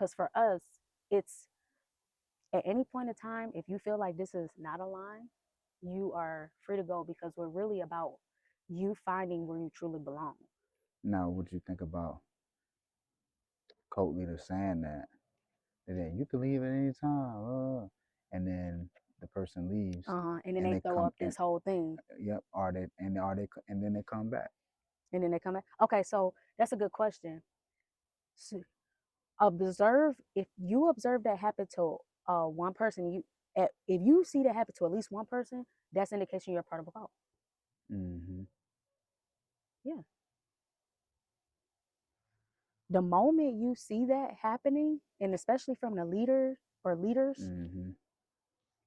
Because for us, it's at any point in time, if you feel like this is not aligned, you are free to go, because we're really about you finding where you truly belong. Now, what you think about cult leaders saying that? Then you can leave at any time, and then the person leaves, And then and they they throw come up and this whole thing. yep, and then they come back. And then they come back. Okay, so that's a good question. So observe, if you observe that happen to one person, if you see that happen to at least one person, that's indication you're a part of a cult. Mm-hmm. Yeah. The moment you see that happening, and especially from the leader or leaders, Mm-hmm.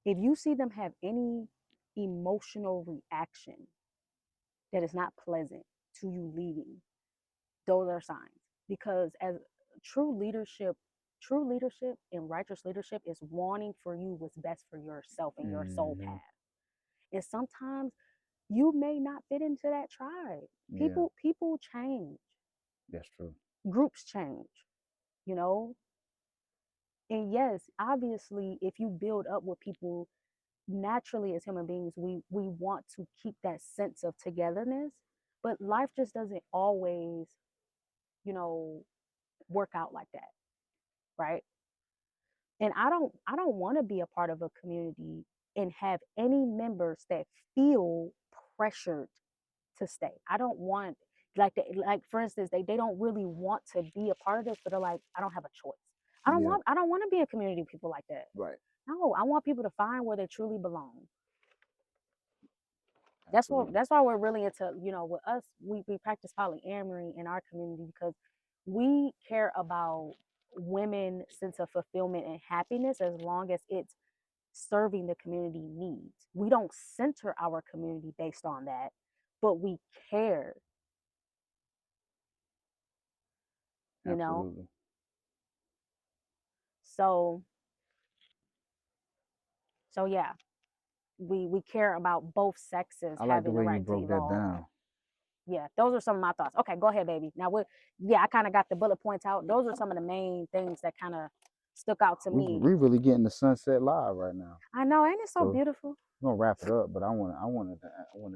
if you see them have any emotional reaction that is not pleasant to you leaving, those are signs. Because as true leadership, true leadership and righteous leadership is wanting for you what's best for yourself and your soul Mm-hmm. path. And sometimes you may not fit into that tribe. Yeah, People change. that's true. Groups change, you know? And yes, obviously, if you build up with people, naturally as human beings, we want to keep that sense of togetherness, but life just doesn't always, you know, work out like that, right? And I don't want to be a part of a community and have any members that feel pressured to stay. I don't want, like for instance, they don't really want to be a part of this, but they're like, I don't have a choice. Yeah, I don't want to be a community of people like that. right. No, I want people to find where they truly belong. Absolutely. That's why we're really into, with us, we practice polyamory in our community, because we care about women's sense of fulfillment and happiness as long as it's serving the community needs. We don't center our community based on that, but we care, you know. Absolutely. So yeah, we care about both sexes I like the having the way you right to broke that evolve. down. Yeah, those are some of my thoughts. Okay, go ahead, baby. Now, yeah, I kind of got the bullet points out. Those are some of the main things that kind of stuck out to me. We really getting the sunset live right now. I know, ain't it so So beautiful? we're gonna wrap it up, but I wanted to.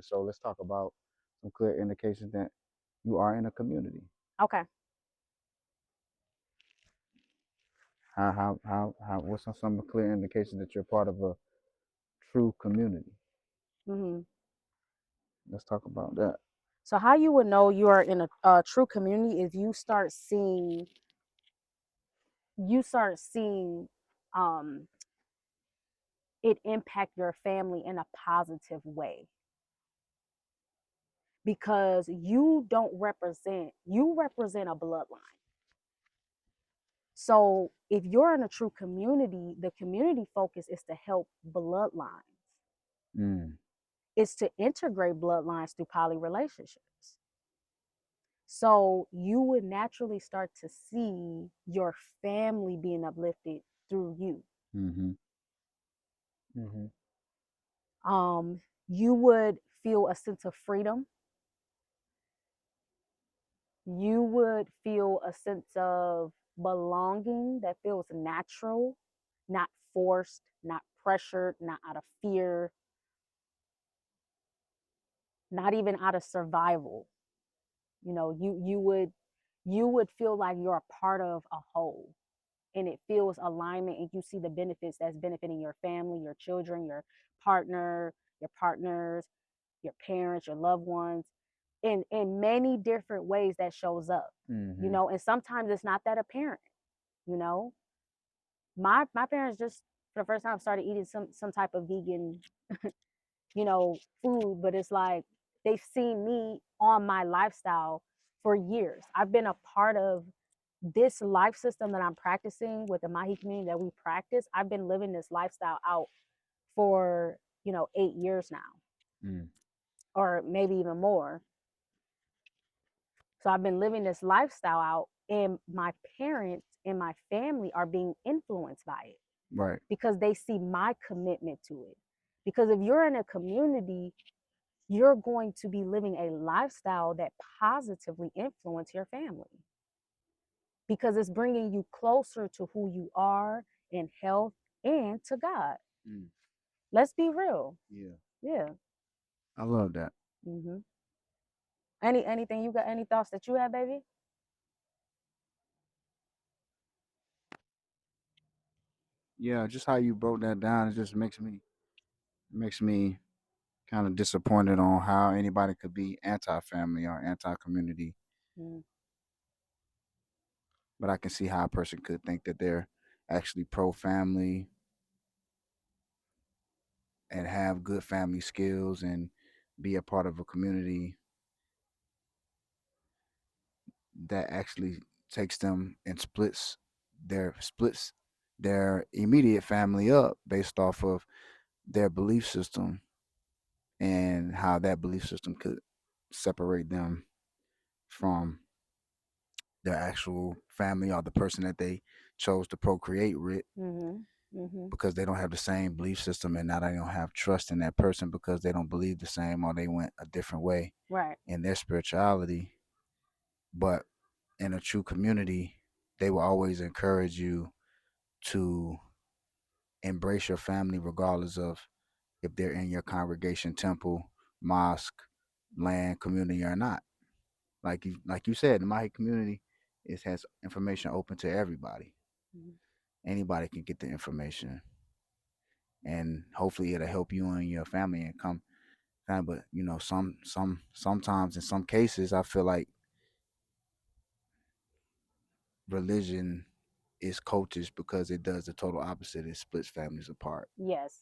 So let's talk about some clear indications that you are in a community. Okay. What's some clear indications that you're part of a true community? hmm Let's talk about that. So, how you would know you are in a true community is you start seeing um, it impact your family in a positive way, because you represent a bloodline. So if you're in a true community, the community focus is to help bloodlines. Mm. It's to integrate bloodlines through poly relationships. So you would naturally start to see your family being uplifted through you. Mm-hmm. Mm-hmm. You would feel a sense of freedom. You would feel a sense of belonging that feels natural, not forced, not pressured, not out of fear, not even out of survival. You would feel like you're a part of a whole, and it feels alignment, and you see the benefits that's benefiting your family, your children, your partner, your partners, your parents, your loved ones, in many different ways that shows up. Mm-hmm. And sometimes it's not that apparent. you know my parents just for the first time started eating some type of vegan food, but it's like they've seen me on my lifestyle for years. I've been a part of this life system that I'm practicing with the Maji community that we practice. I've been living this lifestyle out for 8 years now, Mm. or maybe even more. So I've been living this lifestyle out, and my parents and my family are being influenced by it Right. because they see my commitment to it. Because if you're in a community, you're going to be living a lifestyle that positively influence your family. because it's bringing you closer to who you are in health and to God. Mm, Let's be real. yeah, Yeah. I love that. Hmm. Anything you got? Any thoughts that you have, baby? Yeah, just how you broke that down, it just makes me kind of disappointed on how anybody could be anti-family or anti-community. Mm-hmm. But I can see how a person could think that they're actually pro-family and have good family skills and be a part of a community that actually takes them and splits their immediate family up based off of their belief system and how that belief system could separate them from their actual family or the person that they chose to procreate with Mm-hmm. Mm-hmm. because they don't have the same belief system and now they don't have trust in that person because they don't believe the same or they went a different way Right. in their spirituality. But in a true community, they will always encourage you to embrace your family regardless of if they're in your congregation, temple, mosque, land, community or not. Like you said, the Mahi community has information open to everybody. Mm-hmm. Anybody can get the information, and hopefully it'll help you and your family and come. But sometimes in some cases, I feel like religion is cultish because it does the total opposite. It splits families apart. Yes.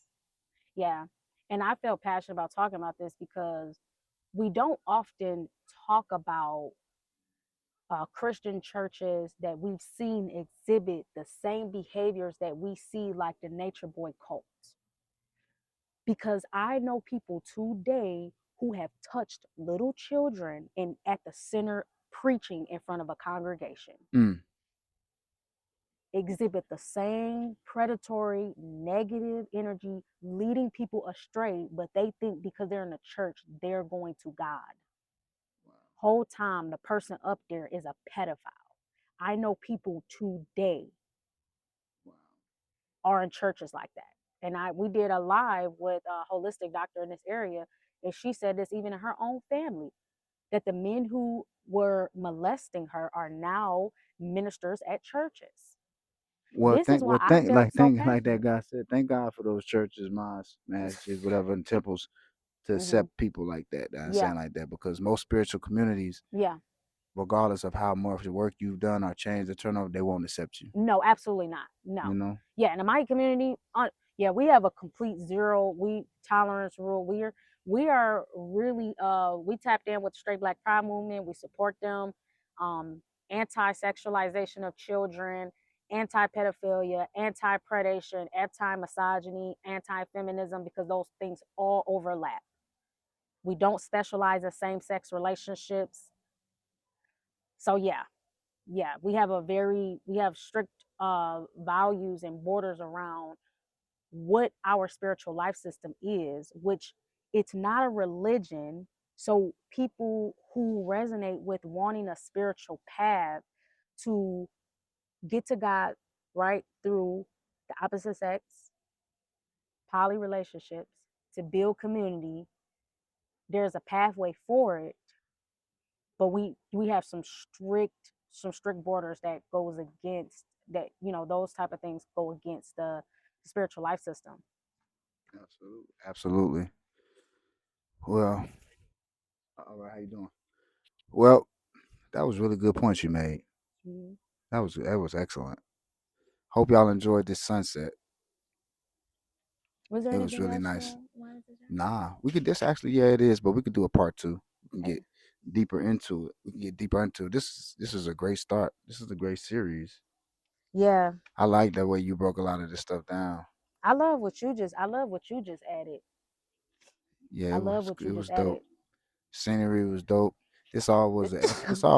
Yeah. And I felt passionate about talking about this because we don't often talk about Christian churches that we've seen exhibit the same behaviors that we see, like the Nature Boy cult. Because I know people today who have touched little children and at the center preaching in front of a congregation Mm. exhibit the same predatory negative energy leading people astray, but they think because they're in a church they're going to God. Whole time the person up there is a pedophile. I know people today Wow. are in churches like that. And we did a live with a holistic doctor in this area, and she said this even in her own family, that the men who were molesting her are now ministers at churches. This is why I felt so Like that passionate. guy said. Thank God for those churches, mosques, masjids, whatever, and temples to Hmm. accept people like that. I'm Yeah, saying like that because most spiritual communities, yeah. regardless of how much work you've done or changed the turnover, they won't accept you. No, absolutely not. You No. know. Yeah, in the Mayan community, yeah, we have a complete zero we tolerance rule. We are really we tapped in with the Straight Black Pride movement. We support them. Anti-sexualization of children, anti-pedophilia, anti-predation, anti-misogyny, anti-feminism, because those things all overlap. We don't specialize in same-sex relationships. So yeah, we have strict values and borders around what our spiritual life system is, which it's not a religion. So people who resonate with wanting a spiritual path to get to God, right, through the opposite sex, poly relationships, to build community, there's a pathway for it, but we have some strict borders that goes against that, those type of things go against the spiritual life system. Absolutely. Absolutely. Well, all right. How you doing? Well, that was really good points you made. Mm-hmm. That was excellent. Hope y'all enjoyed this sunset. Was there It was anything really else you nice. wanted to say? Nah, we could this actually, yeah, it is, but we could do a part two. We can Okay. get deeper into it. We can get deeper into it. This is a great start. This is a great series. Yeah, I like the way you broke a lot of this stuff down. I love what you just added. Yeah, I it love was what you it just was dope. added. Scenery was dope. This all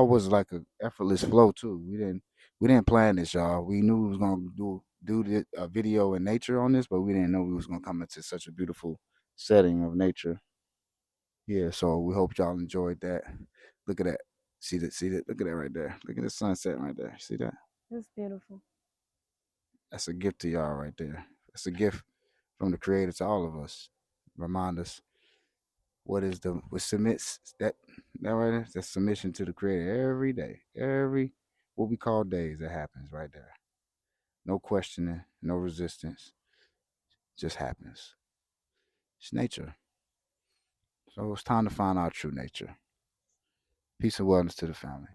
was like a effortless flow too. We didn't plan this, y'all. We knew we was gonna a video in nature on this, but we didn't know we was gonna come into such a beautiful setting of nature. Yeah, so we hope y'all enjoyed that. Look at that. See that? See that? Look at that right there. Look at the sunset right there. See that? It's beautiful. That's a gift to y'all right there. It's a gift from the Creator to all of us. Remind us what submits that right there. That's submission to the Creator every day. Every what we call days that happens right there. No questioning, no resistance. Just happens. It's nature. So it's time to find our true nature. Peace and wellness to the family.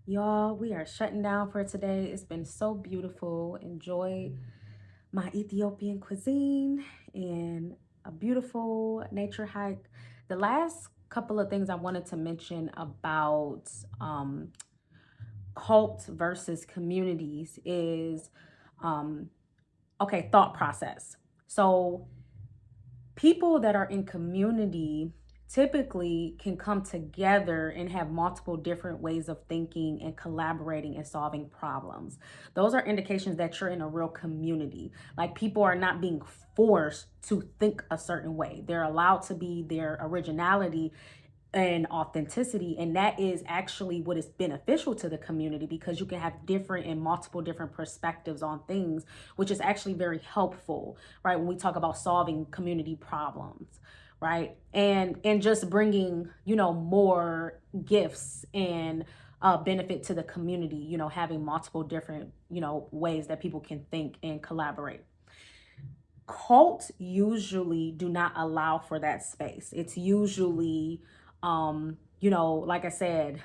Y'all, we are shutting down for today. It's been so beautiful. Enjoy my Ethiopian cuisine and a beautiful nature hike. The last couple of things I wanted to mention about cult versus communities is okay, thought process. So people that are in community typically can come together and have multiple different ways of thinking and collaborating and solving problems. Those are indications that you're in a real community. Like people are not being forced to think a certain way. They're allowed to be their originality and authenticity, and that is actually what is beneficial to the community because you can have different and multiple different perspectives on things, which is actually very helpful, right, when we talk about solving community problems, right, and just bringing more gifts and benefit to the community, having multiple different ways that people can think and collaborate. Cults usually do not allow for that space. It's usually like I said,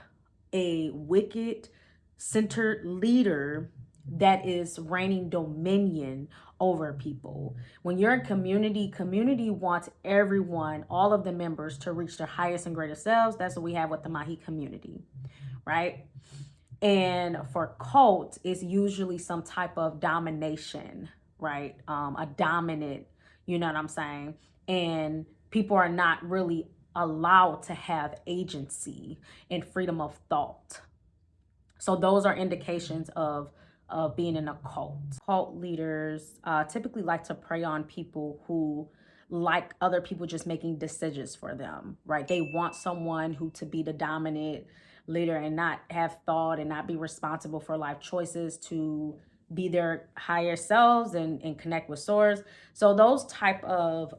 a wicked centered leader that is reigning dominion over people. When you're in community wants everyone, all of the members, to reach their highest and greatest selves. That's what we have with the Maji community, right? And for cult, it's usually some type of domination, right? A dominant, you know what I'm saying? And people are not really allowed to have agency and freedom of thought. So those are indications of being in a cult. Cult leaders typically like to prey on people who like other people just making decisions for them, right? They want someone who to be the dominant leader and not have thought and not be responsible for life choices, to be their higher selves and connect with source. So those type of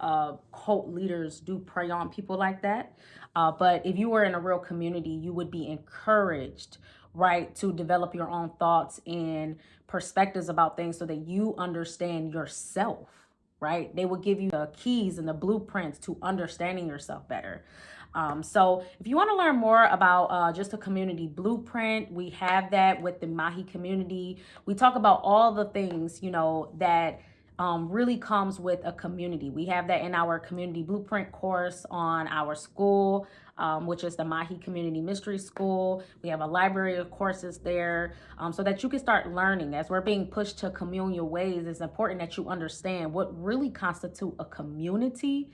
cult leaders do prey on people like that. But if you were in a real community, you would be encouraged, right, to develop your own thoughts and perspectives about things so that you understand yourself, right? They will give you the keys and the blueprints to understanding yourself better. So if you want to learn more about just a community blueprint, we have that with the Maji community. We talk about all the things, that really comes with a community. We have that in our community blueprint course on our school, which is the Maji Community Mystery School. We have a library of courses there, so that you can start learning. As we're being pushed to communal ways, it's important that you understand what really constitutes a community.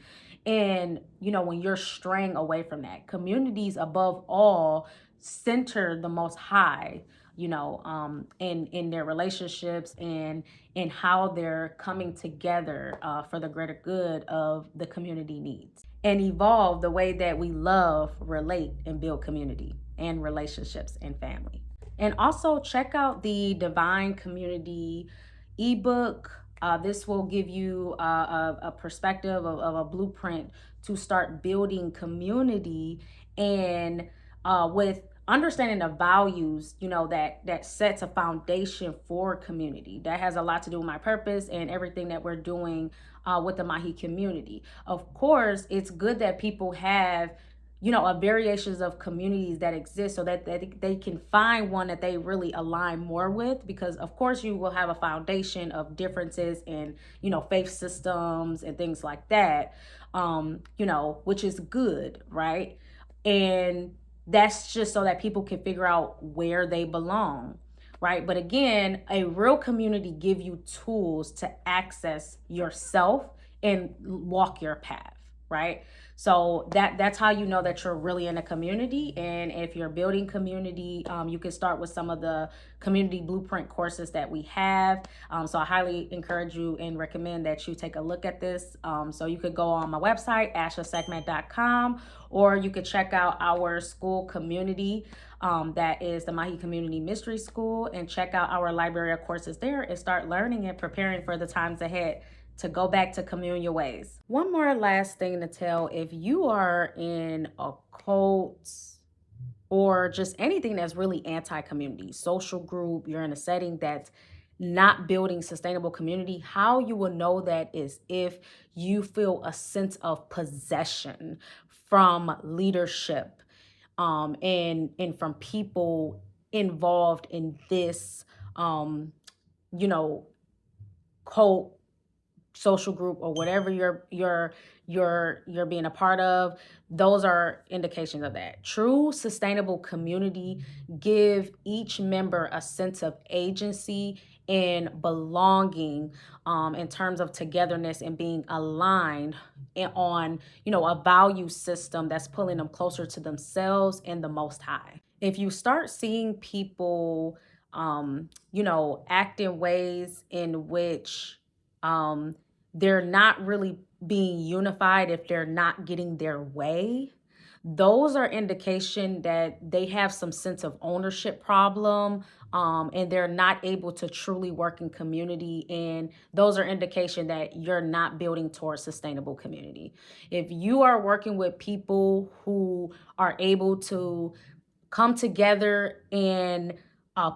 And, when you're straying away from that, communities above all center the most high, in their relationships and in how they're coming together for the greater good of the community needs, and evolve the way that we love, relate, and build community and relationships and family. And also check out the Divine Community ebook. This will give you a perspective of a blueprint to start building community, and with understanding the values, that sets a foundation for community. That has a lot to do with my purpose and everything that we're doing with the Maji community. Of course, it's good that people have variations of communities that exist so that they can find one that they really align more with, because of course you will have a foundation of differences in faith systems and things like that, which is good, right? And that's just so that people can figure out where they belong, right? But again, a real community give you tools to access yourself and walk your path. right? So that's how you know that you're really in a community. And if you're building community, you can start with some of the community blueprint courses that we have. So I highly encourage you and recommend that you take a look at this. So you could go on my website, ashasekhmet.com, or you could check out our school community, that is the Maji Community Mystery School, and check out our library of courses there and start learning and preparing for the times ahead to go back to commune your ways. One more last thing to tell: if you are in a cult or just anything that's really anti-community, social group, you're in a setting that's not building sustainable community, how you will know that is if you feel a sense of possession from leadership, and from people involved in this, um, you know, cult, social group, or whatever you're being a part of. Those are indications of that. True sustainable community give each member a sense of agency and belonging, in terms of togetherness and being aligned on, a value system that's pulling them closer to themselves and the Most High. If you start seeing people, act in ways in which, they're not really being unified, if they're not getting their way, those are indication that they have some sense of ownership problem, and they're not able to truly work in community. And those are indication that you're not building towards sustainable community. If you are working with people who are able to come together and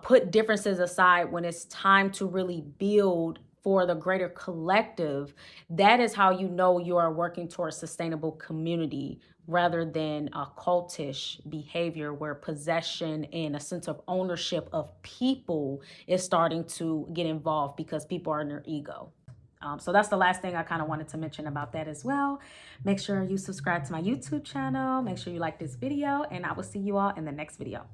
put differences aside when it's time to really build for the greater collective, that is how you know you are working towards sustainable community, rather than a cultish behavior where possession and a sense of ownership of people is starting to get involved because people are in their ego. So that's the last thing I kind of wanted to mention about that as well. Make sure you subscribe to my YouTube channel. Make sure you like this video, and I will see you all in the next video.